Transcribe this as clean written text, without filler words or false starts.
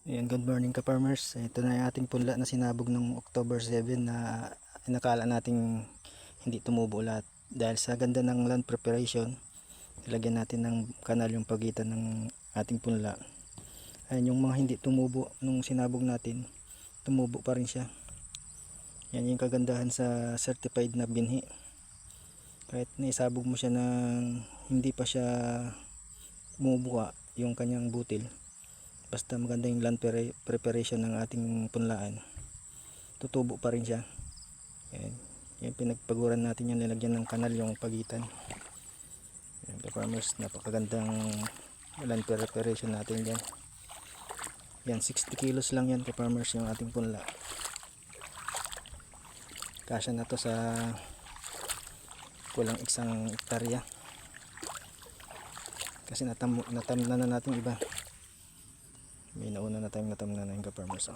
Ayan, good morning ka farmers. Ito na yung ating punla na sinabog ng October 7 na inakala nating hindi tumubo lahat. Dahil sa ganda ng land preparation, ilagyan natin ng kanal yung pagitan ng ating punla. Ayan, yung mga hindi tumubo nung sinabog natin, tumubo pa rin siya. Yan yung kagandahan sa certified na binhi. Kahit naisabog mo siya ng hindi pa siya bumubuka yung kanyang butil, basta maganda yung land preparation ng ating punlaan, tutubo pa rin siya. Ayan. Yung pinagpaguran natin yung nilagyan ng kanal yung pagitan. Ayan, farmers, napakagandang land preparation natin dyan. Yan, 60 kilos lang yan farmers yung ating punla. Kasya na to sa kulang 1 hektarya. Kasi natamna na natin iba. May nauna na tayong natamna na yung farmers.